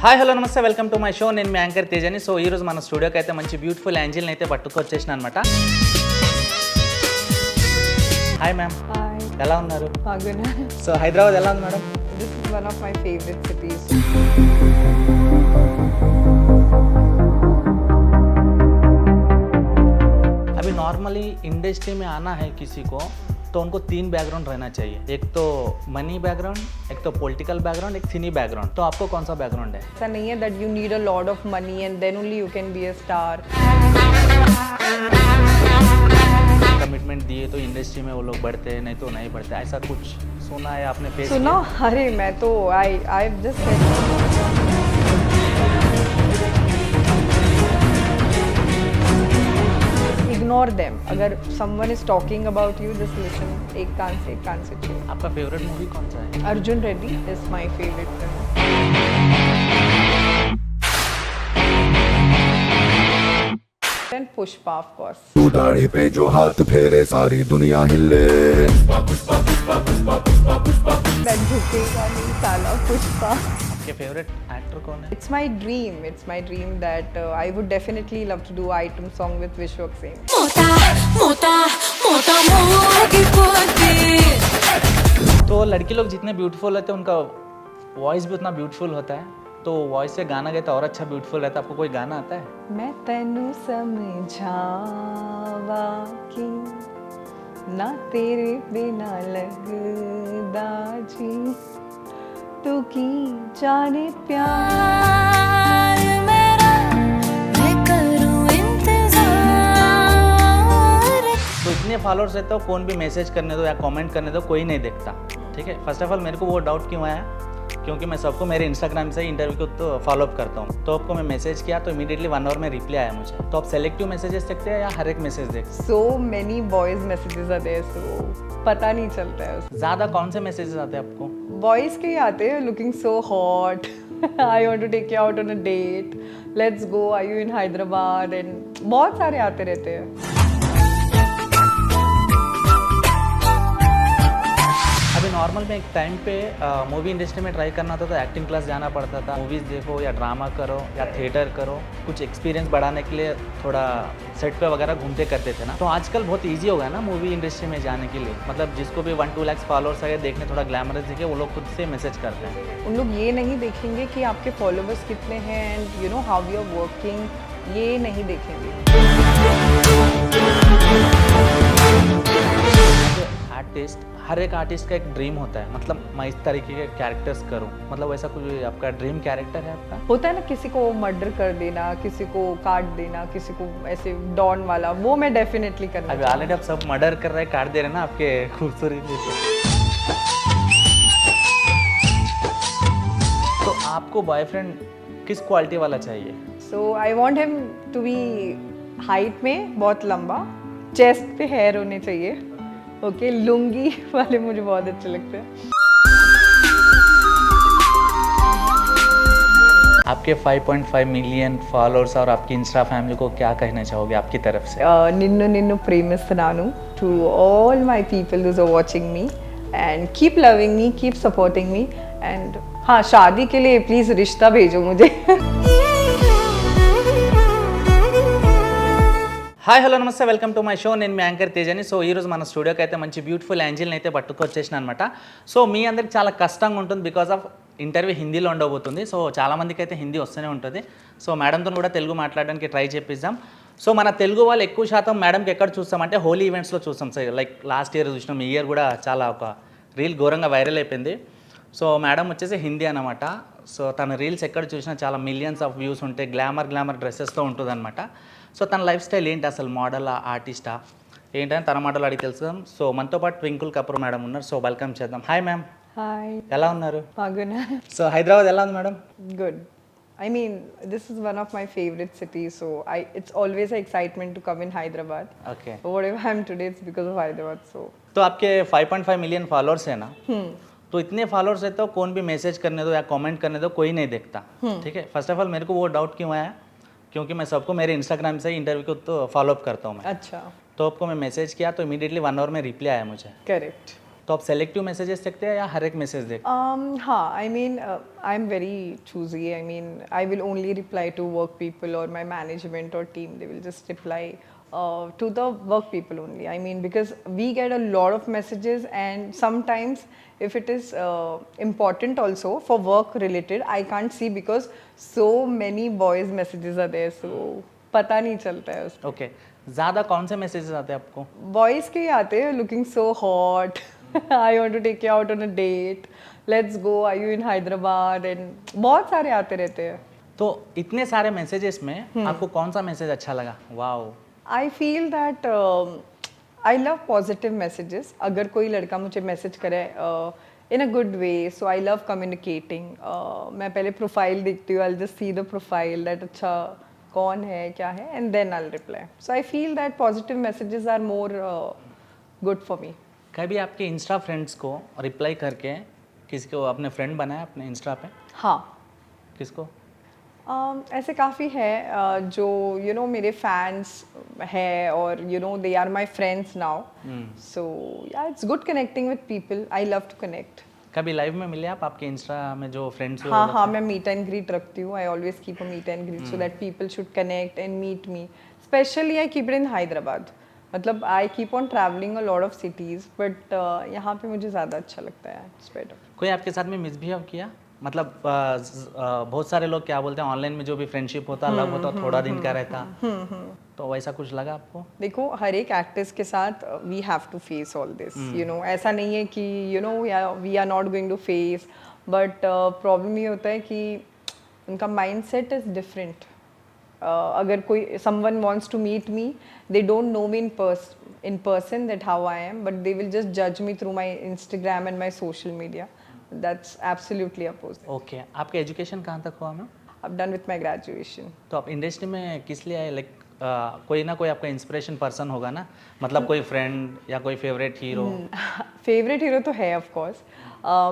Hi hello నమస్తే welcome to my show. నేను మీ యాంకర్ తేజని. సో ఈరోజు మన స్టూడియోకి అయితే మంచి బ్యూటిఫుల్ ఏంజిల్ని అయితే పట్టుకొచ్చేసిన అనమాట. హాయ్ మ్యామ్, Hi, ఎలా ఉన్నారు? Aguna. సో హైదరాబాద్ ఎలా ఉంది madam? This is one of my favorite cities. अभी नॉर्मली इंडस्ट्री में आना है किसी को तो उनको 3 बैकग्राउंड रहना चाहिए. एक तो मनी बैकग्राउंड, एक तो पॉलिटिकल बैकग्राउंड, एक सिनी बैकग्राउंड. तो आपको कौन सा बैकग्राउंड है? ऐसा नहीं है that you need a lot of money and then only you can be a star. Commitment दिए तो इंडस्ट्री में वो लोग बढ़ते हैं, नहीं तो नहीं बढ़ते. ऐसा कुछ सुना है आपने? फेस सुनो, अरे मैं तो I just said ignore them. अगर someone is talking about you, just listen. एक कान से छोड़. आपका फेवरेट मूवी कौन सा है? Arjun Reddy is my favorite film. And Pushpa, of course. तू दाढ़ी पे जो हाथ फेरे सारी दुनिया हिले. मैं झुकेगा नहीं साला पुष्पा. आपके फेवरेट एक्टर कौन है? It's my dream that I would definitely love to do item song with Vishwak Singh. तो लड़की लोग जितने ब्यूटीफुल होते हैं उनका वॉइस भी उतना ब्यूटीफुल होता है. तो वॉइस से गाना गाए तो और अच्छा ब्यूटीफुल रहता है. आपको कोई गाना आता है? मैं तेनू समझावा कि ना तेरे बिना लगदा जी तू की जाने प्यार मेरा मैं करूं इंतजार. तो इतने फॉलोअर्स रहते हो, कौन भी मैसेज करने दो या कमेंट करने दो, कोई नहीं देखता. ठीक है. फर्स्ट ऑफ ऑल मेरे को वो डाउट क्यों आया, क्योंकि मैं सबको मेरे इंस्टाग्राम से इंटरव्यू को तो फॉलोअप करता हूँ. तो आपको मैं मैसेज किया तो इमीडिएटली 1 आवर में रिप्लाई आया मुझे. तो आप सेलेक्टिव मैसेजेस देखते हैं या हर एक मैसेज देखते So many boys messages are there, so पता नहीं चलता है. हैं? ज़्यादा कौन से मैसेजेस आते हैं आपको? बॉयज़ के ही आते हैं, looking so hot, I want to take you out on a date, let's go, are you in Hyderabad, and बहुत सारे आते रहते हैं. अभी नॉर्मल में एक टाइम पे मूवी इंडस्ट्री में ट्राई करना था तो एक्टिंग क्लास जाना पड़ता था. मूवीज़ देखो या ड्रामा करो या थिएटर करो, कुछ एक्सपीरियंस बढ़ाने के लिए थोड़ा सेट पे वगैरह घूमते करते थे ना. तो आजकल बहुत इजी हो गया ना मूवी इंडस्ट्री में जाने के लिए. मतलब जिसको भी 1-2 लाख फॉलोअर्स आए देखने थोड़ा ग्लैमरस दिखे, वो लोग खुद से मैसेज करते हैं. उन लोग ये नहीं देखेंगे कि आपके फॉलोवर्स कितने हैं and you know how you are working, ये नहीं देखेंगे. आर्टिस्ट, हर एक आर्टिस्ट का एक ड्रीम होता है. मतलब मैं इस तरीके के कैरेक्टर्स करूं. मतलब वैसा कोई आपका ड्रीम कैरेक्टर है आपका? होता है ना, किसी को मर्डर कर देना, किसी को काट देना, किसी को ऐसे डॉन वाला, वो मैं डेफिनेटली करना अभी ऑलरेडी आप सब मर्डर कर रहे हैं, काट दे रहे हैं ना आपके खूबसूरती से. तो आपको बॉयफ्रेंड किस क्वालिटी वाला चाहिए? So I want him to be height में बहुत लंबा, चेस्ट पे हेयर होने चाहिए. ओके, लुंगी वाले मुझे बहुत अच्छे लगते हैं. आपके 5.5 मिलियन फॉलोअर्स और आपकी इंस्टा फैमिली को क्या कहना चाहोगे आपकी तरफ से? निन्नु निन्नु प्रेमिस्तनानु to all my people those are watching me, and keep loving me, keep supporting me, and हाँ, शादी के लिए प्लीज़ रिश्ता भेजो मुझे. హాయ్ హలో నమస్తే వెల్కమ్ టు మై షో. నేను మీ యాంకర్ తేజని. సో ఈరోజు మన స్టూడియోకి అయితే మంచి బ్యూటిఫుల్ ఏంజిల్ని అయితే పట్టుకొచ్చేసిన అనమాట. సో మీ అందరికి చాలా కష్టంగా ఉంటుంది బికాజ్ ఆఫ్ ఇంటర్వ్యూ హిందీలో ఉండబోతుంది. సో చాలామందికి అయితే హిందీ వస్తూనే ఉంటుంది. సో మేడంతో కూడా తెలుగు మాట్లాడడానికి ట్రై చేపిద్దాం. సో మన తెలుగు వాళ్ళు ఎక్కువ శాతం మేడంకి ఎక్కడ చూస్తామంటే హోలీ ఈవెంట్స్లో చూస్తాం. సో లైక్ లాస్ట్ ఇయర్ చూసినాం, ఈ ఇయర్ కూడా చాలా ఒక రీల్ ఘోరంగా వైరల్ అయిపోయింది. సో మేడం వచ్చేసి హిందీ అనమాట. సో తన రీల్స్ ఎక్కడ చూసినా చాలా మిలియన్స్ ఆఫ్ వ్యూస్ ఉంటాయి. గ్లామర్ డ్రెస్సెస్తో ఉంటుంది అనమాట. సో తన లైఫ్ స్టైల్ ఏంటి, అసలు మోడలా ఆర్టిస్టా ఏంటని తన మాటలు అడిగి తెలుసుదాం. సో మనతో పాటు ట్వింకుల్ కపూర్ మేడం ఉన్నారు. సో వెల్కమ్ చేద్దాం. హాయ్ మ్యామ్, హాయ్ ఎలా ఉన్నారు? Aguna. సో హైదరాబాద్ ఎలా ఉంది madam? Good. I mean, this is one of my favorite cities, so it's always an excitement to come in Hyderabad. Okay. Whatever I am today, it's because of Hyderabad. So. तो आपके 5.5 million followers है ना. तो इतने followers रहते हो, कौन भी मैसेज करने दो या कमेंट करने दो, कोई नहीं देखता. ठीक है. फर्स्ट ऑफ ऑल मेरे को वो डाउट क्यों आया, क्योंकि मैं सबको मेरे इंस्टाग्राम से इंटरव्यू को तो फॉलोअप करता हूँ मैं. अच्छा. तो आपको मैं मैसेज किया तो इमीडिएटली 1 आवर में रिप्लाई आया मुझे. Correct. तो आप सेलेक्टिव मैसेजेस देखते हैं या हर एक मैसेज देखते हाँ, I mean, I'm very choosy. I mean, I will only reply to work people or my management or team. They will just reply to the work people only. I mean, because we get a lot of messages, and sometimes if it is important also for work related, I can't see because so many boys messages are there. So पता नहीं चलता है उसका. Okay ज़्यादा कौन से messages आते हैं आपको? बॉयज़ के ही आते हैं, looking so hot, I want to take you out on a date, let's go, are you in Hyderabad, and बहुत सारे आते रहते हैं. तो इतने सारे मैसेजेस में आपको कौन सा मैसेज अच्छा लगा? Wow, I feel that I love positive messages. अगर कोई लड़का मुझे मैसेज करे in a good way, so I love communicating. मैं पहले प्रोफाइल देखती हूँ, I just see the profile that अच्छा कौन है क्या है, and then I reply. So I feel that positive messages are more good for me. कभी आपके इंस्टा फ्रेंड्स को रिप्लाई करके किसी को अपने फ्रेंड बनाया अपने इंस्टा पे? हाँ, किसको? ऐसे काफ़ी है जो मेरे फैंस है, और they are my friends now. So yeah it's good connecting with people. I love to connect. कभी लाइव में मिले आप आपके इंस्टा में जो फ्रेंड्स? हाँ, मैं मीट एंड ग्रीट रखती हूँ. I always keep a meet and greet so that people should connect and meet me. Specially I keep it in Hyderabad. मतलब I keep on travelling a lot of cities, but यहाँ पे मुझे ज़्यादा अच्छा लगता है. It's better. कोई आपके साथ में मिसबिहेव किया? मतलब बहुत सारे लोग क्या बोलते हैं, ऑनलाइन में जो भी फ्रेंडशिप होता लव होता थोड़ा दिन का रहता, तो वैसा कुछ लगा आपको? देखो, हर एक एक्टर्स के साथ we have to face all this. ऐसा नहीं है कि we are not going to face, but problem ये होता है कि उनका माइंड सेट इज डिफरेंट. अगर कोई someone wants to meet me, they don't know me in person that how I am, but they will just judge me through my Instagram and my social media. That's absolutely opposite. Okay आपका education कहाँ तक हुआ ma'am? I've done with my graduation. तो आप industry में किस लिए आए? लाइक कोई ना कोई आपका इंस्पिरेशन पर्सन होगा ना, मतलब कोई फ्रेंड या कोई फेवरेट हीरो? फेवरेट हीरो तो है of course,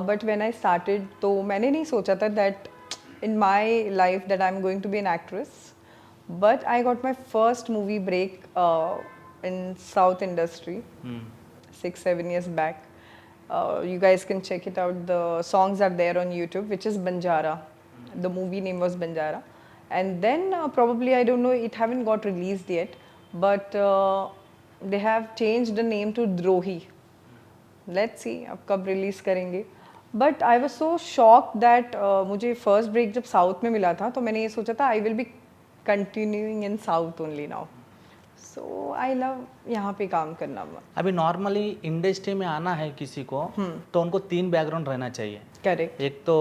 but when I started तो मैंने नहीं सोचा था that in my life that I am going to be an actress. But I got my first movie break in South industry 6-7 years back. You guys can check it out. The songs are there on YouTube, which is Banjara. The movie name was Banjara. And then probably, I don't know, it haven't got released yet, but they have changed the name to Drohi. Let's see अब कब release करेंगे. But I was so shocked that मुझे first break जब South में मिला था, तो मैंने ये सोचा था I will be continuing in South only now. So I love यहाँ पे काम करना. अभी नॉर्मली इंडस्ट्री में आना है किसी को तो उनको 3 बैकग्राउंड रहना चाहिए. करेक्ट. एक तो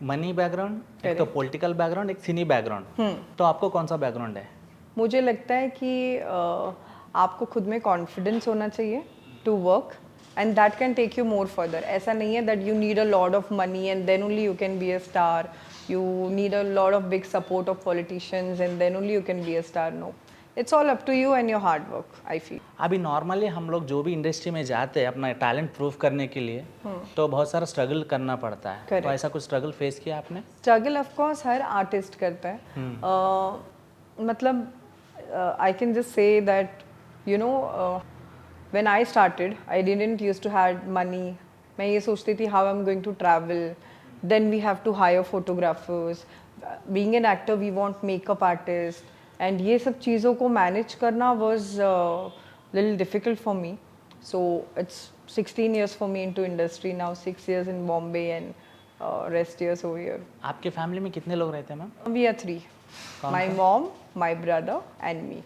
मनी बैकग्राउंड, एक तो पॉलिटिकल बैकग्राउंड, एक सिनी बैकग्राउंड. तो आपको कौन सा बैकग्राउंड है? मुझे लगता है कि आपको खुद में कॉन्फिडेंस होना चाहिए to work, and that can take you more further. ऐसा नहीं है that you need a lot of money and then only you can be a star. You need a lot of big support of politicians and then only you can be a star. No, it's all up to you and your hard work. I feel अभी normally हम लोग जो भी industry में जाते हैं अपना talent prove करने के लिए, तो बहुत सारा स्ट्रगल करना पड़ता है. Correct. तो ऐसा कुछ स्ट्रगल फेस किया आपने? स्ट्रगल ऑफ कोर्स हर आर्टिस्ट करता है. मतलब I can just say that when I started I didn't use to have money. मैं ये सोचती थी how I am going to travel, then we have to hire photographers. Being an actor we want makeup artist, and ये सब चीज़ों को manage करना was little difficult for me. So it's 16 years for me into industry now, 6 years in Bombay and rest years over here. आपके family में कितने लोग रहते हैं ma'am? We are 3. My mom, my brother and me.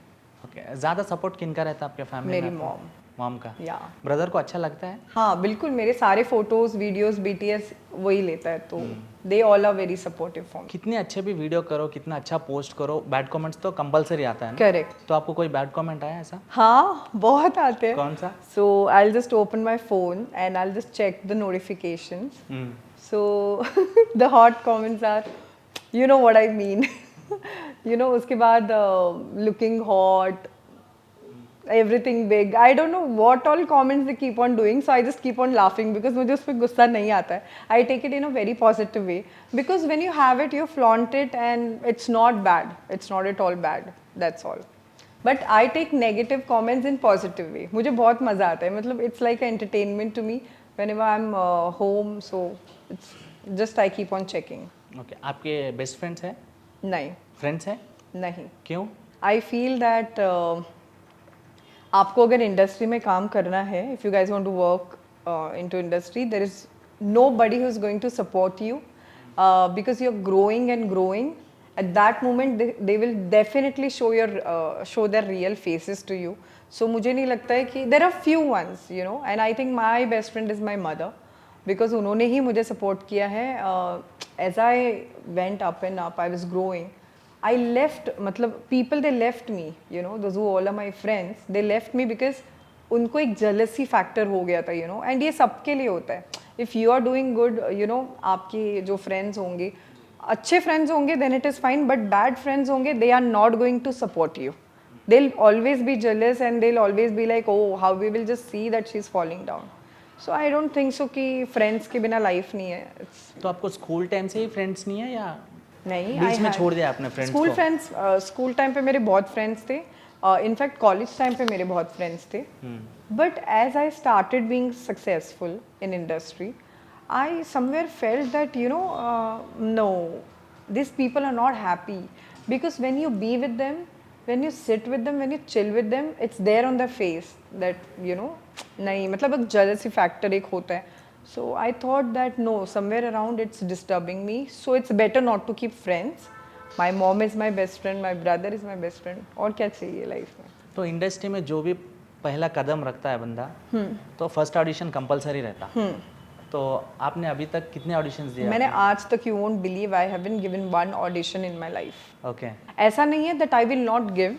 Okay ज़्यादा support किनका रहता है आपके फैमिली में? मेरी mom. मॉम का. या ब्रदर को अच्छा लगता है? हाँ बिल्कुल. मेरे सारे फोटोज वीडियोस BTS वही लेता है, तो they all are very supportive for me. कितने अच्छे भी वीडियो करो, कितना अच्छा पोस्ट करो, बैड कमेंट्स तो कंपलसरी आता है ना? करेक्ट. तो आपको कोई बैड कमेंट आया ऐसा? हाँ बहुत आते हैं. कौन सा? So I just open my phone and I just check the notifications. So the hot comments are, you know what I mean. उसके बाद looking hot, everything big. I don't know what all comments they keep on doing, so I just keep on laughing because मुझे उस पर गुस्सा नहीं आता है. I take it in a very positive way because when you have it, you flaunt it and it's not bad. It's not at all bad. That's all. But I take negative comments in positive way. मुझे बहुत मज़ा आता है. मतलब it's like entertainment to me. whenever I'm home, so it's just I keep on checking. Okay आपके best friends हैं नहीं, friends हैं नहीं. क्यों I feel that आपको अगर इंडस्ट्री में काम करना है, if you guys want to work into industry, there is nobody who's going to support you because you're growing and growing. At that moment, they will definitely show their real faces to you. So मुझे नहीं लगता है कि there are few ones, you know, and I think my best friend is my mother because उन्होंने ही मुझे support किया है. As I went up and up, I was growing. I left, मतलब people they left me, you know, those who all are my friends, they left me because उनको एक jealousy factor हो गया था, you know, and ये सबके लिए होता है. If you are doing good, you know, आपके जो friends होंगे, अच्छे friends होंगे, then it is fine, but bad friends होंगे, they are not going to support you. They'll always be jealous and they'll always be like, oh, how we will just see that she's falling down. So I don't think so कि friends के बिना life नहीं है. तो आपको school time से ही friends नहीं है या नहीं, बीच में छोड़ दिया आपने फ्रेंड्स स्कूल को फ्रेंड्स स्कूल टाइम पे मेरे बहुत फ्रेंड्स थे. इनफैक्ट कॉलेज टाइम पे मेरे बहुत फ्रेंड्स थे. But as I started being successful in industry, I somewhere felt that you know no, this people are not happy because when you be with them, when you sit with them, when you chill with them, it's there on their face that you know नहीं, मतलब एक jealousy factor एक होता है. So I thought that no, somewhere around it's disturbing me, so it's better not to keep friends. My mom is my best friend, my brother is my best friend. और क्या चाहिए life में. तो industry में जो भी पहला कदम रखता है बंदा तो फर्स्ट ऑडिशन कंपलसरी रहता. तो आपने अभी तक कितने ऑडिशंस दिए? मैंने आज तक, you won't believe, I haven't given one audition in my life. Okay ऐसा नहीं है that I will not give,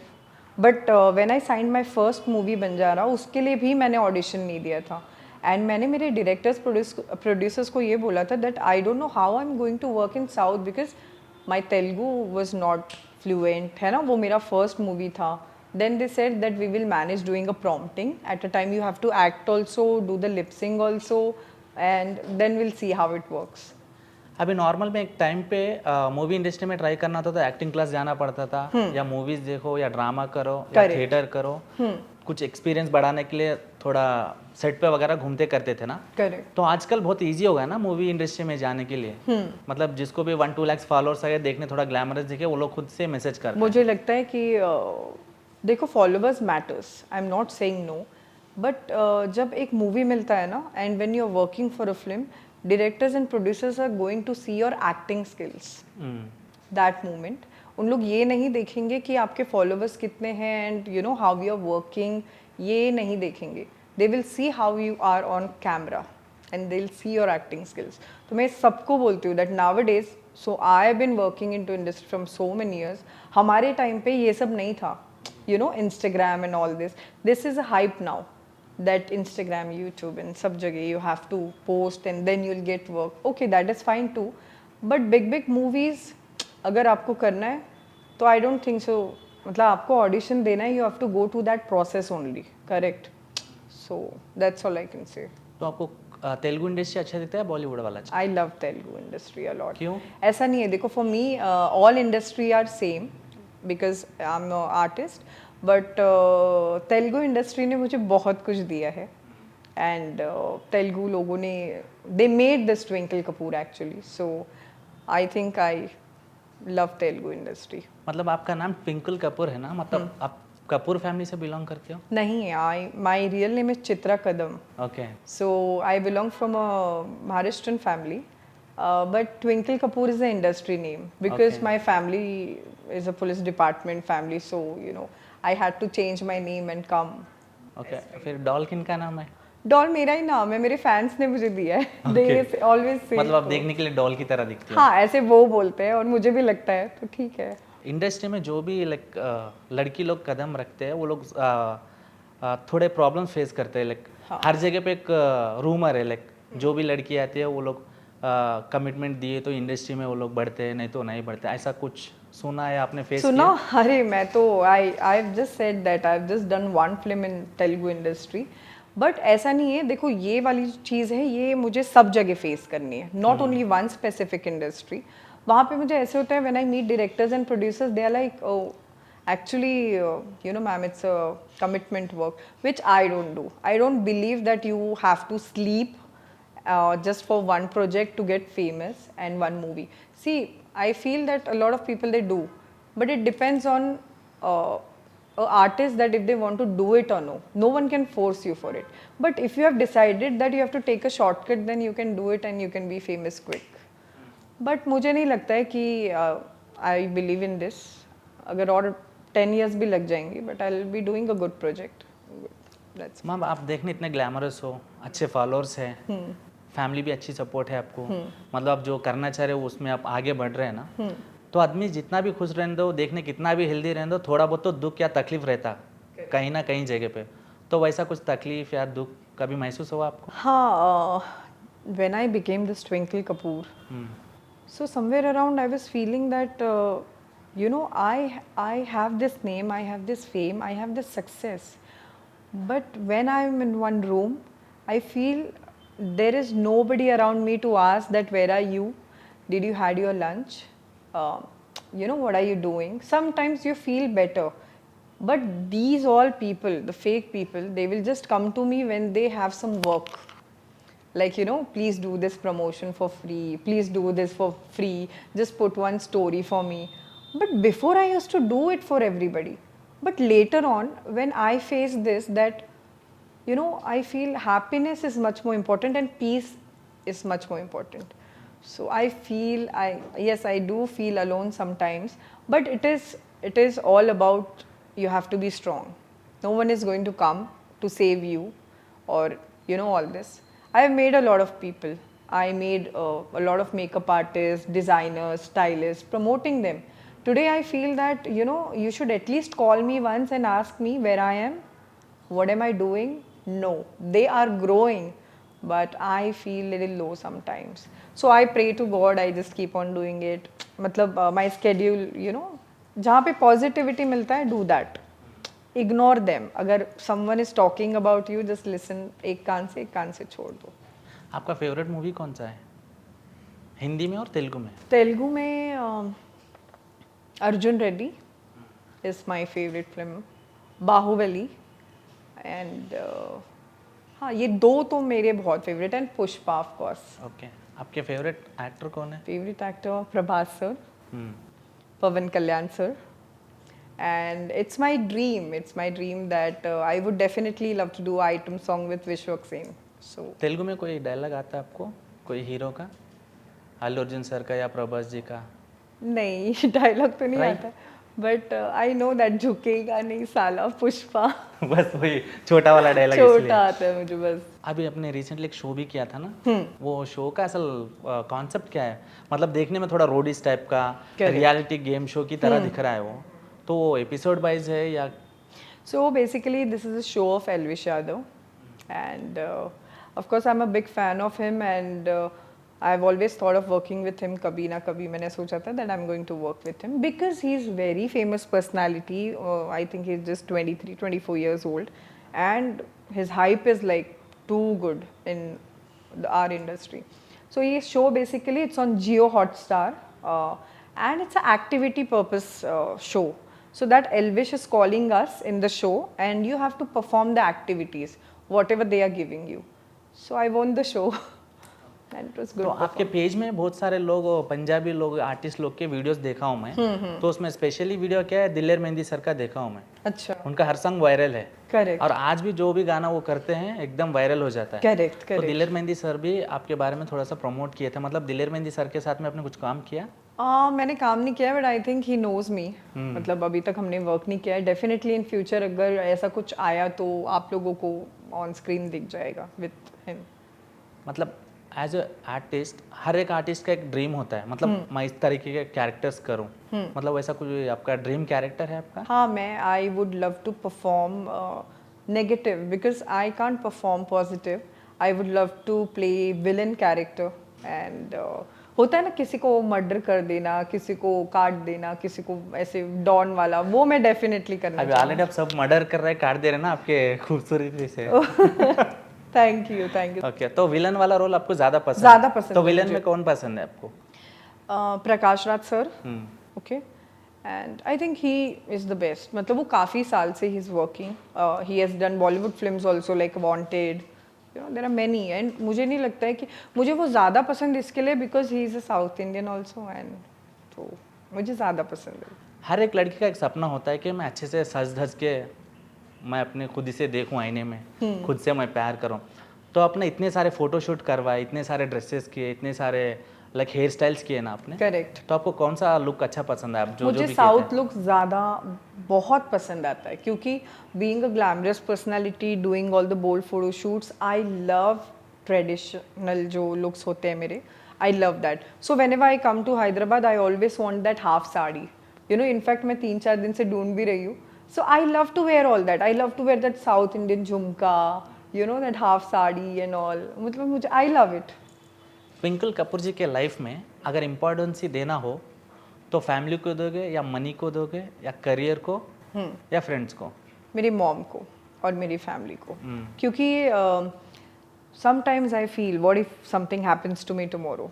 but when I signed my first movie Banjara, उसके लिए भी मैंने ऑडिशन नहीं दिया था. एंड मैंने मेरे डायरेक्टर्स प्रोड्यूसर्स को ये बोला था that I don't know how I am going to work in south because my Telugu was not fluent, है ना, वो मेरा फर्स्ट मूवी था. Then they said that we will manage doing a prompting at a time, you have to act also, do the lip sync also, and then will see how it works. अभी normal में एक time पे movie industry में try करना था तो acting class जाना पड़ता था, या मूवीज देखो या ड्रामा करो या थिएटर करो, कुछ एक्सपीरियंस बढ़ाने के लिए थोड़ा सेट पे वगैरह घूमते करते थे ना. करेक्ट. तो आजकल बहुत इजी हो गया ना मूवी इंडस्ट्री में जाने के लिए. मतलब जिसको भी 1-2 लाख फॉलोअर्स आए देखने थोड़ा ग्लैमरस दिखे, वो लोग खुद से मैसेज करते हैं. मुझे लगता है कि देखो followers matters, I am not saying no, but जब एक मूवी मिलता है ना, and when you are working for a film, directors and producers are going to see your acting skills. That moment उन लोग ये नहीं देखेंगे कि आपके followers कितने हैं and you know how you are working, ये नहीं देखेंगे. They will see how you are on camera and they'll see your acting skills. तो मैं सबको बोलती हूँ that nowadays, so I have been working into industry from so many years. हमारे time पे ये सब नहीं था, you know, Instagram and all this. This is a hype now. That Instagram, YouTube and सब जगह you have to post and then you'll get work. Okay, that is fine too. But big movies अगर आपको करना है तो I don't think so. मतलब आपको audition देना है, you have to go to that process only. Correct. So that's all I can say. तो आपको तेलुगु इंडस्ट्री अच्छा दिखता है बॉलीवुड वाला अच्छा? I love Telugu industry a lot. क्यों? ऐसा नहीं है, देखो for me all industry are same because I'm an artist. But Telugu industry ने मुझे बहुत कुछ दिया है एंड तेलुगु लोगों ने they made this twinkle Kapoor actually, so I think I love Telugu industry. मतलब आपका नाम ट्विंकल कपूर है ना, मतलब आप कपूर फैमिली से बिलोंग करते हो? नहीं, I my real name is Chitra Kadam. Okay. So I belong from a Maharashtrian family, but Twinkle Kapoor is the industry name because Okay. my family is a police department family, so you know I had to change my name and come. Okay. फिर doll किन का नाम है? Doll मेरा ही नाम है, मेरे fans ने मुझे दिया है. They always say. मतलब आप देखने के लिए डॉल की तरह दिखती हो? हाँ, ऐसे वो बोलते हैं और मुझे भी लगता है, तो ठीक है. इंडस्ट्री में जो भी लाइक लड़की लोग कदम रखते हैं वो लोग थोड़े प्रॉब्लम फेस करते हैं. लाइक हर जगह पे एक रूमर है, लाइक जो भी लड़की आती है वो लोग कमिटमेंट दिए तो इंडस्ट्री में वो लोग बढ़ते हैं, नहीं तो नहीं बढ़ते. ऐसा कुछ सुना है आपने, फेस सुना? अरे मैं तो I have just said that I have just done one film in Telugu industry, but ऐसा नहीं है. देखो ये वाली चीज़ है, ये मुझे सब जगह फेस करनी है, not only one specific industry. वहाँ पे मुझे ऐसे होता है when I meet directors and producers, they are like actually you know ma'am, it's a commitment work which I don't do. I don't believe that you have to sleep just for one project to get famous and one movie. See, I feel that a lot of people they do, but it depends on a artist that if they want to do it or no. No one can force you for it. But if you have decided that you have to take a shortcut, then you can do it and you can be famous quick. But मुझे नहीं लगता है कि I believe in this. अगर और 10 years भी लग जाएंगे, but I'll be doing a good project. That's ma'am आप देखने इतने ग्लैमरस हो, अच्छे फॉलोअर्स है, फैमिली भी अच्छी सपोर्ट है आपको, मतलब आप जो करना चाह रहे हो उसमें आप आगे बढ़ रहे हैं ना, तो आदमी जितना भी खुश रहने दो, देखने कितना भी हेल्दी रहने दो, थोड़ा बहुत तो दुख या तकलीफ रहता कहीं ना कहीं जगह पे। तो वैसा कुछ तकलीफ या दुख कभी महसूस हुआ आपको? हाँ, when I became this Twinkle Kapoor, so somewhere around I was feeling that you know, I have this name, I have this fame, I have this success, but when I'm in one room, I feel there is nobody around me to ask that where are you, did you had your lunch, you know, what are you doing. Sometimes you feel better, but these all people, the fake people, they will just come to me when they have some work, like, you know, please do this promotion for free, please do this for free, just put one story for me. But before I used to do it for everybody, but later on when I face this, that, you know, I feel happiness is much more important and peace is much more important. So I feel, yes, I do feel alone sometimes, but it is all about, you have to be strong. No one is going to come to save you, or, you know, all this. I have made a lot of people. I made a lot of makeup artists, designers, stylists, promoting them. Today I feel that, you know, you should at least call me once and ask me where I am, what am I doing? No, they are growing, but I feel little low sometimes. So I pray to God, I just keep on doing it. मतलब my schedule, you know, जहाँ पे positivity मिलता है, do that. Ignore them. अगर someone is talking about you, just listen. एक कान से छोड़ दो. आपका फेवरेट मूवी कौन सा है, हिंदी में और तेलुगु में? तेलुगु में Arjun Reddy is my favorite film. Baahubali and हाँ, ये दो तो मेरे बहुत favourite, and Pushpa of course. Okay, आपके फेवरेट एक्टर कौन है? Favourite actor Prabhas sir, Pawan Kalyan sir, and it's my dream that I would definitely love to do item song with Vishwak Sen. So Telugu में कोई डायलॉग आता है आपको, कोई hero का, अल्लू अर्जुन सर का या प्रभास जी का? नहीं, डायलॉग तो नहीं आता, बट आई नो दैट झुकेगा नहीं साला पुष्पा. बस वही छोटा वाला डायलॉग छोटा आता है मुझे बस. अभी आपने रिसेंटली एक शो भी किया था ना, वो शो का असल कॉन्सेप्ट क्या है? मतलब देखने में थोड़ा रोडीज टाइप का रियलिटी गेम शो की तरह दिख रहा है वो, तो वो एपिसोड वाइज है या? So basically this is a show of Elvish Yadav, and of course I'm a big fan of him, and I've always thought of working with him. कभी ना कभी मैंने सोचा था that I'm going to work with him because he's very famous personality. I think he's just 23, 24 years old, and his hype is like too good in our industry. So ये show basically it's on Jio Hotstar, and it's an activity purpose show. So that Elvish is calling us in the show, and you have to perform the activities, whatever they are giving you. So I won the show. And it was good. तो आपके page में बहुत सारे लोग, पंजाबी लोग, artist लोग के videos देखा हूँ मैं, तो उसमें स्पेशली वीडियो क्या है, दिलेर मेहंदी सर का देखा हूँ मैं. अच्छा. उनका हर सॉन्ग वायरल है. करेक्ट. और आज भी जो भी गाना वो करते हैं एकदम वायरल हो जाता है. करेक्ट तो करेक्ट. दिलेर मेहंदी सर भी आपके बारे में थोड़ा सा प्रमोट किए थे, मतलब दिलेर मेहंदी सर के साथ में आपने कुछ काम किया? मैंने काम नहीं किया, but I think he knows me. मतलब अभी तक हमने वर्क नहीं किया है. डेफिनेटली इन फ्यूचर अगर ऐसा कुछ आया तो आप लोगों को ऑन स्क्रीन दिख जाएगा विथ हिम. मतलब एज अ आर्टिस्ट, हर एक आर्टिस्ट का एक ड्रीम होता है, मतलब मैं इस तरीके के कैरेक्टर्स करूं, मतलब वैसा कुछ आपका ड्रीम कैरेक्टर है आपका? हाँ, मैं I would love to perform negative because I can't perform positive. I would love to play villain character, and होता है ना किसी को मर्डर कर देना, किसी को काट देना, किसी को ऐसे डॉन वाला, वो मैं डेफिनेटली करना. अभी ऑलरेडी आप सब मर्डर कर रहे हैं, काट दे रहे हैं ना आपके खूबसूरती से. Thank you thank you. Okay, तो विलन वाला रोल आपको ज्यादा पसंद? ज्यादा पसंद. तो विलन में कौन पसंद है आपको? Prakash Raj sir. Okay, and I think he is the best. मतलब वो काफ़ी साल से ही is working. He has done Bollywood films also like Wanted, you know there are many and मुझे नहीं लगता है कि मुझे वो ज़्यादा पसंद इसके लिए because he is a south Indian also and तो मुझे ज़्यादा पसंद है. हर एक लड़की का एक सपना होता है कि मैं अच्छे से सज धज के मैं अपने खुद ही से देखूं आईने में, खुद से मैं प्यार करूं. तो आपने इतने सारे फोटोशूट करवाए, इतने सारे ड्रेसेस किए, इतने सारे लाइक हेयर स्टाइल्स किए ना आपने, करेक्ट. तो आपको कौन सा लुक अच्छा पसंद है? आप जो मुझे भी साउथ लुक ज़्यादा बहुत पसंद आता है क्योंकि being a glamorous personality doing all the bold photo shoots I love traditional जो लुक्स होते हैं मेरे. I love that. So whenever I come to Hyderabad I always want that half sari. You know in fact मैं 3-4 दिन से ढूंढ भी रही हूँ. So I love to wear all that. I love to wear that South Indian jhumka, you know that half sari and all. मतलब मुझे I love it. Twinkle Kapoor ji के लाइफ में अगर इम्पोर्टेंस ही देना हो तो फैमिली को दोगे या मनी को दोगे या करियर को या फ्रेंड्स को? मेरी मॉम को और मेरी फैमिली को. क्योंकि sometimes I feel what if something happens to me tomorrow.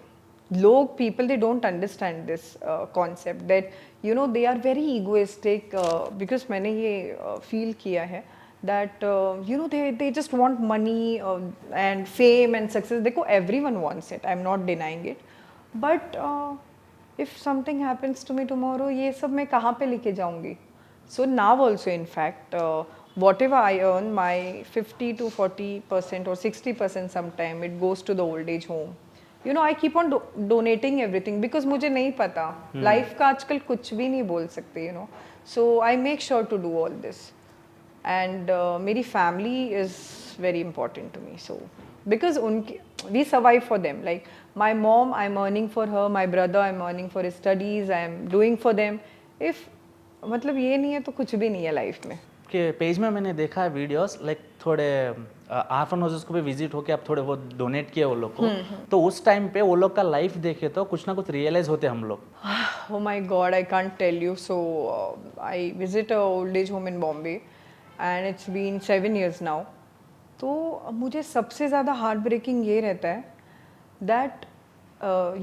लोग people they don't understand this concept that you know they are very egoistic because मैंने ये फील किया है that you know they just want money and fame and success. देखो everyone wants it, I'm not denying it, but if something happens to me tomorrow ये सब मैं कहाँ पे लेके जाऊँगी? So now also in fact whatever I earn, my 50 to 40% or 60% sometime it goes to the old age home. You know I keep on donating everything because मुझे नहीं पता life का आजकल कुछ भी नहीं बोल सकते, you know, so I make sure to do all this. And मेरी family is very important to me, so because उनकी we survive for them. Like my mom, I'm earning for her. My brother, I'm earning for his studies. I'm doing for them. If मतलब ये नहीं है तो कुछ भी नहीं है लाइफ में. के पेज में मैंने देखा है वीडियोस लाइक थोड़े आर्फन हाउसेस को भी विजिट होके आप थोड़े वो डोनेट किए वो लोग को, तो उस टाइम पे वो लोग का लाइफ देखे तो कुछ ना कुछ रियलाइज होते हम लोग. Oh my God, I can't tell you. So I visit a old age home in Bombay. And it's been 7 years now. तो मुझे सबसे ज़्यादा हार्ट ब्रेकिंग ये रहता है that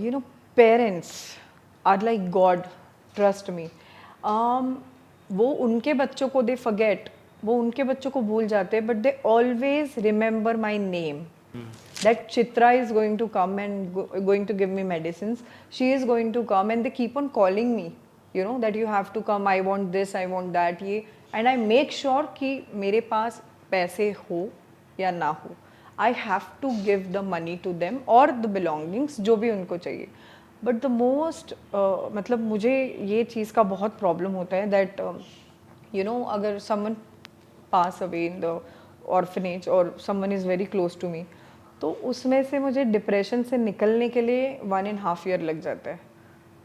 you know parents are like god, trust me. वो उनके बच्चों को दे फॉरगेट, वो उनके बच्चों को भूल जाते हैं, but they always remember my name. That Chitra is going to come and going to give me medicines. She is going to come and they keep on calling me. You know that you have to come. I want this. I want that. ये and I make sure कि मेरे पास पैसे हो या ना हो. I have to give the money to them or the belongings जो भी उनको चाहिए. But the most मतलब मुझे ये चीज़ का बहुत प्रॉब्लम होता है that you know अगर someone pass away in the orphanage or someone is very close to me, तो उसमें से मुझे डिप्रेशन से निकलने के लिए 1.5 year लग जाता है.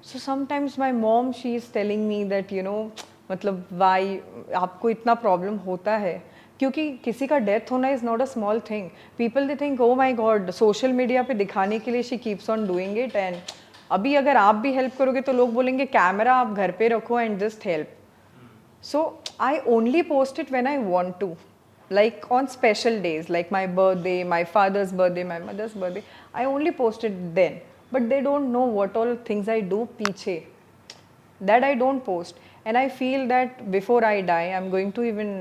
So sometimes my mom she is telling me that you no मतलब वाई आपको इतना प्रॉब्लम होता है, क्योंकि किसी का डेथ होना is not a small thing. People they think oh my God, social media पे दिखाने के लिए she keeps on doing it. And अभी अगर आप भी हेल्प करोगे तो लोग बोलेंगे कैमरा आप घर पे रखो and just help. So I only post it when I want to, like on special days, like my birthday, my father's birthday, my mother's birthday. I only post it then, but they don't know what all things I do piche. That I don't post, and I feel that before I die, I'm going to even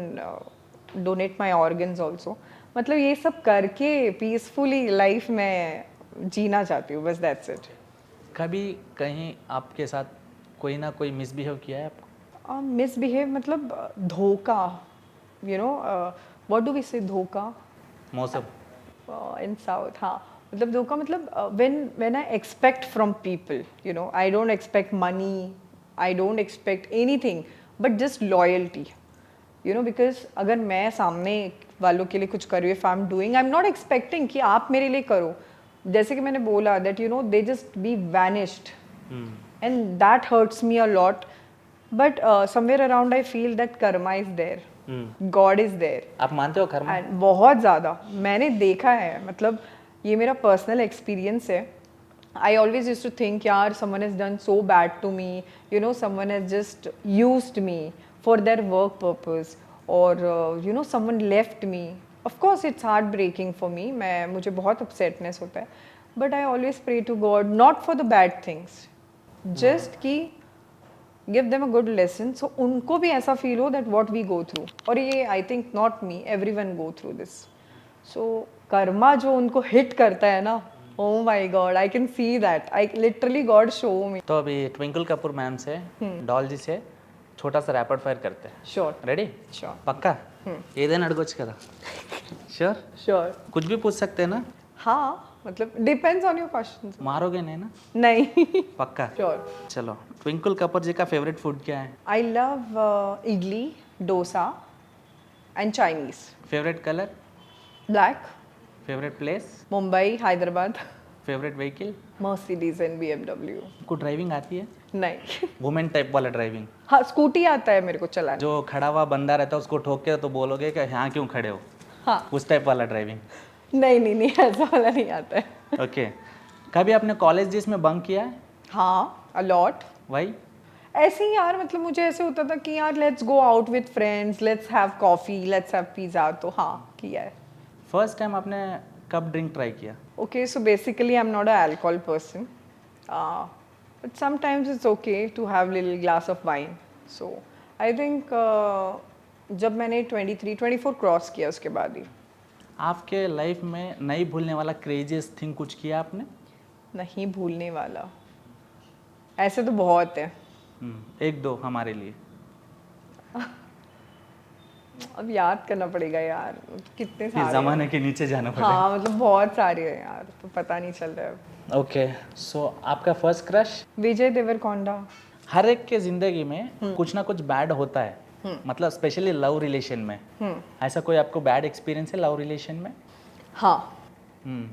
donate my organs also. मतलब ये सब करके peacefully life में जीना चाहती हूँ, बस that's it. कभी कहीं आपके साथ कोई ना कोई मिसबिहेव किया है आपको? मिसबिहेव मतलब धोखा, you know what do we say धोखा मौसम इन साउथ. हाँ मतलब धोखा मतलब when I expect from people, you know I don't expect money, I don't expect anything but just loyalty, you know. Because अगर मैं सामने वालों के लिए कुछ कर रही हूँ, if I am doing, I am not expecting कि आप मेरे लिए करो. जैसे कि मैंने बोला that you know they just be vanished and that hurts me a lot. But somewhere around I feel that karma is there, God is there. आप मानते हो कर्मा? And बहुत ज़्यादा मैंने देखा है, मतलब ये मेरा पर्सनल एक्सपीरियंस है. I always used to think यार someone has done so bad to me, you know, someone has just used me for their work purpose, or you know someone left me. Of course it's heartbreaking for me, मुझे बहुत upsetness होता है, but I always pray to God not for the bad things, just कि give them a good lesson, so उनको भी ऐसा feel हो that what we go through. और ये I think not me, everyone go through this. So Karma जो उनको hit करता है ना, oh my god, I can see that. I literally God show me. तो अभी ट्विंकल कपूर मैम से डॉल जी से छोटा सा रैपिड फायर करते हैं. Sure, ready? sure, పక్కా ఏదైనా అడగొచ్చు కదా. श्योर? sure. कुछ भी पूछ सकते हैं ना. हाँ, मतलब depends on your questions. मारोगे नहीं ना. नहीं. पक्का. Sure. चलो ट्विंकल कपूर जी का फेवरेट फूड क्या है? I love idli, dosa, and Chinese. Favourite colour? Black, favourite place? Mumbai, Hyderabad, favourite vehicle? Mercedes and BMW. आपको ड्राइविंग आती है? नहीं. वुमेन टाइप वाला ड्राइविंग. हाँ, स्कूटी आता है मेरे को चलाना. जो खड़ा हुआ बंदा रहता है उसको ठोक के तो बोलोगे कि यहाँ क्यों खड़े हो. हाँ. उस टाइप वाला ड्राइविंग. नहीं, ऐसा वाला नहीं आता है. ओके. कभी आपने कॉलेज डेज में बंक किया है? हाँ, a lot. वाई? ऐसे ही यार, मतलब मुझे ऐसे होता था कि यार let's go out with friends, let's have coffee, let's have pizza. तो हाँ, किया है. फर्स्ट टाइम आपने कब ड्रिंक ट्राई किया? Okay, so basically I'm not an alcohol person, but sometimes it's okay to have little glass of wine. So I think जब मैंने 23-24 cross किया उसके बाद ही. आपके लाइफ में नहीं भूलने वाला क्रेजियस्ट थिंग कुछ किया आपने? नहीं भूलने वाला ऐसे तो बहुत है. एक दो हमारे लिए. अब याद करना पड़ेगा यार, कितने इस सारे जमाने हैं. के नीचे जाना पड़ेगा. हाँ, मतलब बहुत सारे हैं यार, तो पता नहीं चल रहा है. ओके. सो आपका फर्स्ट क्रश? विजय देवरकोंडा. हर एक के जिंदगी में कुछ ना कुछ बैड होता है. मतलब स्पेशली लव रिलेशन में. ऐसा कोई आपको बैड एक्सपीरियंस है लव रिलेशन में? हाँ. हम्म.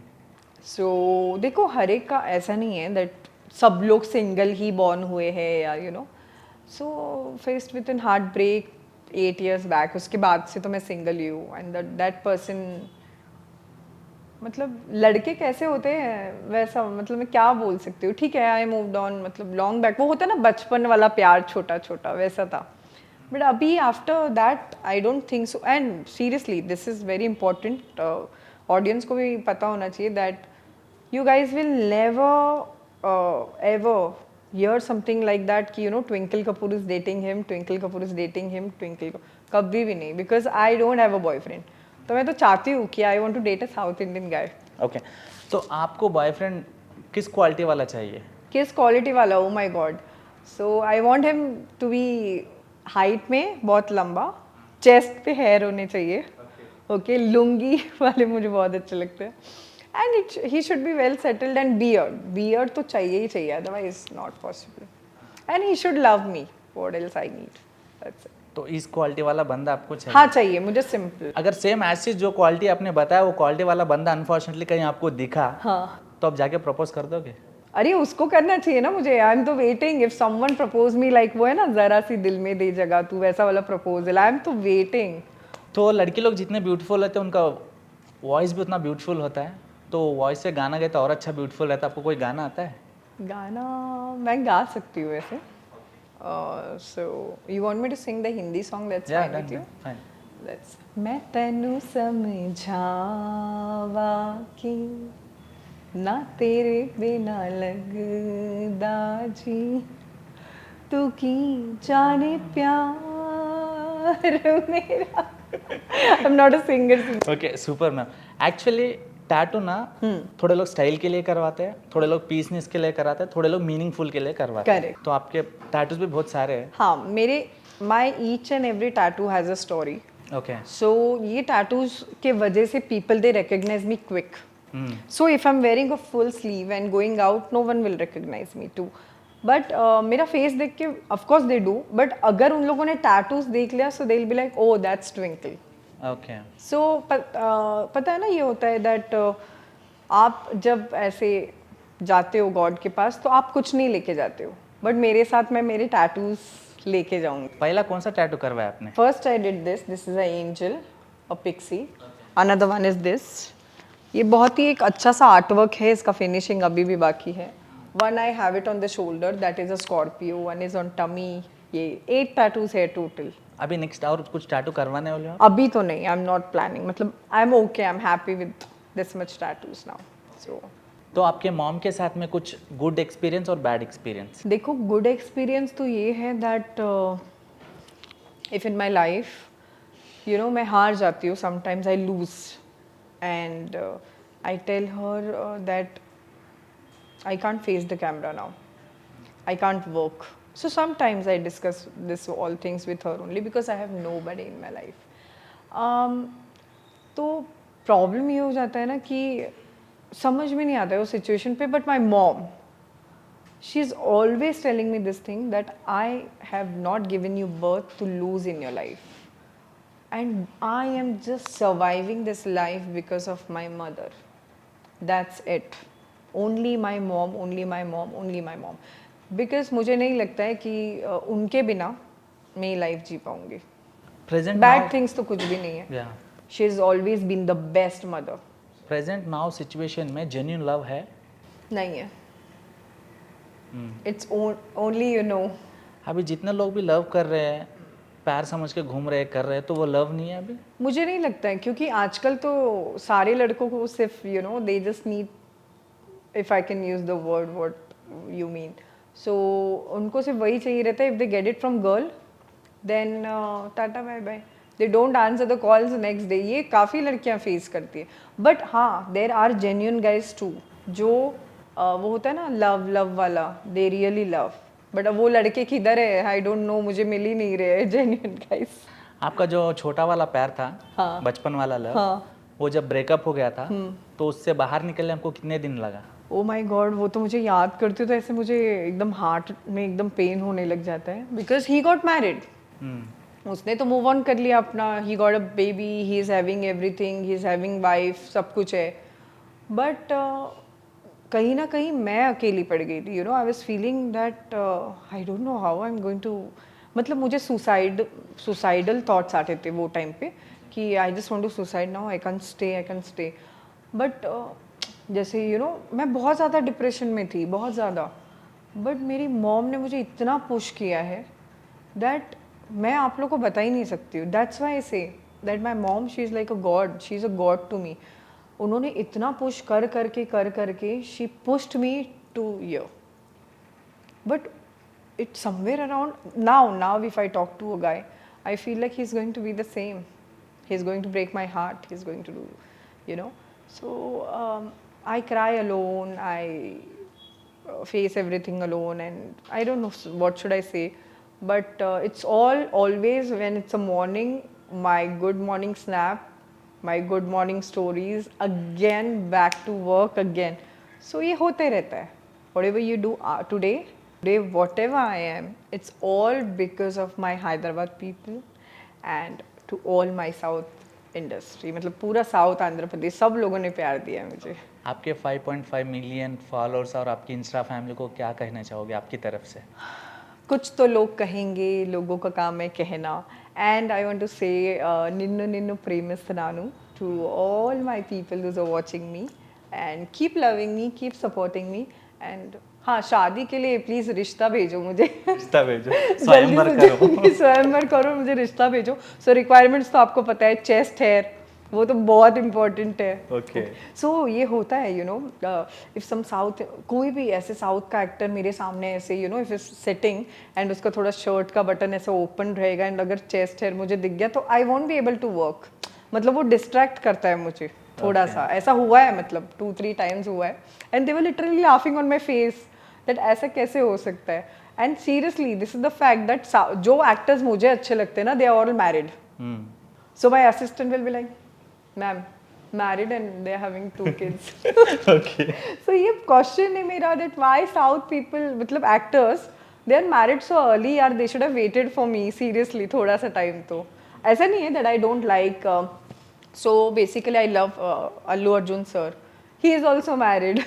सो देखो, हर एक का ऐसा नहीं है दैट सब लोग सिंगल ही बॉर्न हुए हैं या you know. So faced with an heart break 8 years बैक, उसके बाद से तो मैं सिंगल ही हूँ. एंड दैट पर्सन, मतलब लड़के कैसे होते हैं वैसा, मतलब मैं क्या बोल सकती हूँ. ठीक है, आई मूव्ड ऑन, मतलब लॉन्ग बैक. वो होता है ना बचपन वाला प्यार, छोटा छोटा वैसा था. बट अभी after that I don't think so. And seriously this is very important, audience को भी पता होना चाहिए that you guys will never ever hear something like that कि you know Twinkle Kapoor is dating him, Twinkle Kapoor is dating him, कभी भी नहीं. because I don't have a boyfriend. तो मैं तो चाहती हूँ कि I want to date a South Indian guy. Okay. तो आपको बॉयफ्रेंड किस क्वालिटी वाला चाहिए? किस क्वालिटी वाला? oh my god. so I want him to be height में बहुत लंबा, चेस्ट पे हेयर होने चाहिए. ओके, लुंगी वाले मुझे बहुत अच्छे लगते हैं. And he should be well settled and beard तो चाहिए ही चाहिए, otherwise not possible. And he should love me. What else I need? That's it. तो इस क्वालिटी वाला बंदा आपको चाहिए? हाँ चाहिए मुझे, सिंपल. अगर सेम एसिड जो क्वालिटी आपने बताया वो क्वालिटी वाला बंदा अनफॉर्चुनेटली कहीं आपको दिखा, हाँ. तो आप जाके प्रपोज कर दोगे? अरे उसको करना चाहिए ना मुझे. आई एम तो waiting if someone propose me, like वो है ना जरा सी दिल में दे जगह तू, वैसा वाला प्रपोजल. आई एम तो वेटिंग. तो लड़की लोग जितने ब्यूटीफुल होते हैं उनका वॉइस भी उतना ब्यूटीफुल होता है. तो वॉइस से गाना गाए तो और अच्छा ब्यूटीफुल रहता है. आपको कोई गाना आता है? गाना मैं गा सकती हूँ वैसे. So you want me to sing the Hindi song? Let's fine with you. Fine. Let's. मैं तैनू समझावा कि ना तेरे बिना लगदा जी, तू की जाने प्यार मेरा. आई am not a singer. Okay, super ma'am. Actually tattoo ना थोड़े लोग स्टाइल के लिए करवाते हैं, थोड़े लोग पीसनेस के लिए कराते हैं, थोड़े लोग मीनिंगफुल के लिए करवाते हैं. Correct. तो आपके टैटूज भी बहुत सारे हैं. हाँ, मेरे my each and every tattoo has a story. Okay. So ये टैटूज के वजह से people they recognise me quick. So if I am wearing a full sleeve and going out, no one will recognise me too. But मेरा face देख के of course they do, but अगर उन लोगों ने टैटूज देख लिया so they will be like oh that's Twinkle. Okay. So पता है ना, ये होता है दैट आप जब ऐसे जाते हो गॉड के पास तो आप कुछ नहीं लेके जाते हो, बट मेरे साथ मैं मेरे टैटूज लेके जाऊंगी. पहला कौन सा टैटू करवाया आपने? First I did this is a angel, a pixie. Another one is this. ये बहुत ही एक अच्छा सा आर्टवर्क है, इसका फिनिशिंग अभी भी बाकी है. One I have it on the shoulder, that is a Scorpio. One is on tummy. ये 8 टैटूज है टोटल. अभी नेक्स्ट और कुछ टैटू करवाने वाले हो? अभी तो नहीं, आई एम नॉट प्लानिंग. मतलब I am okay, I am happy with this much tattoos now. So तो आपके मॉम के साथ में कुछ गुड एक्सपीरियंस और बैड एक्सपीरियंस? देखो, गुड एक्सपीरियंस तो ये है that if in my life you know मैं हार जाती हूँ, sometimes I lose and I tell her that I can't face the camera now. I can't work. So sometimes I discuss this all things with her only because I have nobody in my life. तो problem ये हो जाता है ना कि समझ में नहीं आता है उस सिचुएशन पे. But my mom, she is always telling me this thing that I have not given you birth to lose in your life, and I am just surviving this life because of my mother. That's it. Only my mom, only my mom, only my mom. Because मुझे नहीं लगता है कि उनके बिना मैं ये life जी पाऊंगी. प्रेजेंट Bad things तो कुछ भी नहीं है. या She has always been the best mother. Present now situation में जेन्युइन लव है? नहीं है. It's only you know. अभी जितने लोग भी लव कर रहे हैं, प्यार समझ के घूम रहे कर रहे हैं, तो वो लव नहीं है अभी? मुझे नहीं लगता है, क्योंकि आजकल तो सारे लड़कों को सिर्फ you know they just need, if I can use the word what you mean, so उनको सिर्फ वही चाहिए रहता है. If they get it from girl then tata bye bye, they don't answer the calls next day. ये काफ़ी लड़कियां face करती है. बट हाँ, there are genuine guys too, जो वो होता है ना लव लव वाला, दे रियली लव. बट अब वो लड़के किधर है, आई डोंट नो, मुझे मिल ही नहीं रहे जेन्युइन गाइस. आपका जो छोटा वाला प्यार था, हाँ. बचपन वाला लव, हाँ. वो जब ब्रेकअप हो गया था, तो उससे बाहर निकलने आपको कितने दिन लगा? ओ माय गॉड, वो तो मुझे याद करती हूँ तो ऐसे मुझे एकदम हार्ट में एकदम पेन होने लग जाता है. बिकॉज ही गॉट मैरिड, उसने तो मूव ऑन कर लिया अपना. He got a baby, he is having everything, he is having wife, सब कुछ है. बट कहीं ना कहीं मैं अकेली पड़ गई थी. You know, I was feeling that I don't know how I am going to, मतलब मुझे सुसाइडल थॉट्स आते थे वो टाइम पे कि I just want to suicide now, I can stay. But जैसे यू नो मैं बहुत ज़्यादा डिप्रेशन में थी, बहुत ज़्यादा. बट मेरी मॉम ने मुझे इतना पुश किया है दैट मैं आप लोग को बता ही नहीं सकती हूँ. That's why I say that my mom, she is like a god, she is a god to me. उन्होंने इतना पुश कर करके she pushed me to here. But it's somewhere around now if I talk to a guy, I feel like he is going to be the same. He is going to break my heart, he is going to do, you know. So I cry alone, I face everything alone, and I don't know what should I say, but it's always when it's a morning, my good morning snap, my good morning stories, again back to work again. So ये होते रहता है. Whatever you do today, whatever I am, it's all because of my Hyderabad people and to all my South industry. मतलब पूरा south Andhra Pradesh, सब लोगों ने प्यार दिया है मुझे. आपके 5.5 मिलियन फॉलोअर्स और आपकी इंस्टा फैमिली को क्या कहना चाहोगे आपकी तरफ से? कुछ तो लोग कहेंगे, लोगों का काम है कहना. And I want to say निन्नु निन्नु प्रेमिस्तनानु to all my people who's are watching me, and keep loving me, keep supporting me. And हाँ, शादी के लिए प्लीज रिश्ता भेजो मुझे. रिश्ता भेजो, स्वयंवर करो. स्वयंवर करो, मुझे रिश्ता भेजो. सो रिक्वायरमेंट्स तो आपको पता है, चेस्ट हेयर, वो तो बहुत इम्पोर्टेंट है. ओके. सो ये होता है, you know, if some south, कोई भी ऐसे साउथ का एक्टर मेरे सामने ऐसे, you know, if is sitting and उसका थोड़ा शर्ट का बटन ऐसे ओपन रहेगा एंड अगर चेस्ट हेयर मुझे दिख गया तो I won't be able to work. मतलब वो डिस्ट्रैक्ट करता है मुझे थोड़ा सा. ऐसा हुआ है, मतलब 2-3 टाइम्स हुआ है. And they were literally laughing on my face that ऐसा कैसे हो सकता है. And seriously this is the fact that जो एक्टर्स मुझे अच्छे लगते हैं ना, they are all married. So my assistant will be like, ma'am married and they're having 2 kids. Okay. So ये question है मेरा that why South people, मतलब actors, they are married so early यार, they should have waited for me seriously थोड़ा सा time. तो ऐसा नहीं है that I don't like. So basically I love Allu Arjun sir. He is also married.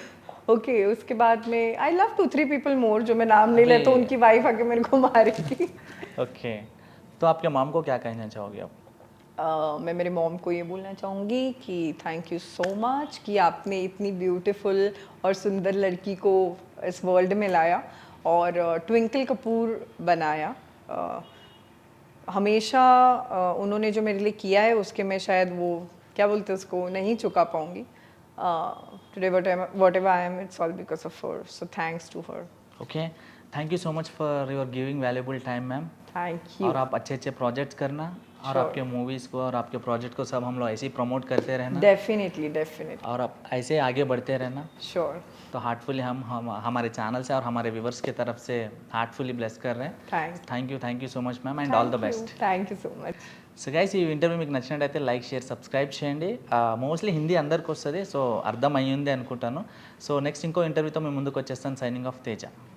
Okay, उसके बाद में I love 2-3 people more जो मैं नाम नहीं लेता, उनकी wife आके मेरे को मारेगी. Okay. तो आपके मॉम को क्या कहना चाहोगे आप? मैं मेरे मॉम को ये बोलना चाहूँगी कि थैंक यू सो मच कि आपने इतनी ब्यूटीफुल और सुंदर लड़की को इस वर्ल्ड में लाया और ट्विंकल कपूर बनाया. हमेशा उन्होंने जो मेरे लिए किया है उसके मैं शायद वो क्या बोलते हैं उसको नहीं चुका पाऊँगी. Today whatever I am, it's all because of her. So thanks to her. Okay. Thank you so much for your giving valuable time ma'am. Thank you. और आप अच्छे अच्छे प्रोजेक्ट्स करना और Sure. आपके मूवीज़ को और आपके प्रोजेक्ट को सब हम लोग ऐसे ही प्रमोट करते रहना Definitely, definitely. और आप ऐसे आगे बढ़ते रहना. Sure. तो हार्टफुली हम हमारे चैनल से और हमारे व्यूवर्स की तरफ से हार्टफुली ब्लेस कर रहे हैं. Thanks. Thank you so much ma'am and all the best. Thank you so much. So guys ఈ ఇంటర్వ్యూ మీకు నచ్చినట్టయితే లైక్ షేర్ సబ్స్క్రైబ్ చేయండి. మోస్ట్లీ హిందీ అందరికి వస్తుంది, సో అర్థం అయ్యింది అనుకుంటాను. సో నెక్స్ట్ ఇంకో ఇంటర్వ్యూతో మేము ముందుకు వచ్చేస్తాను. Signing off Teja.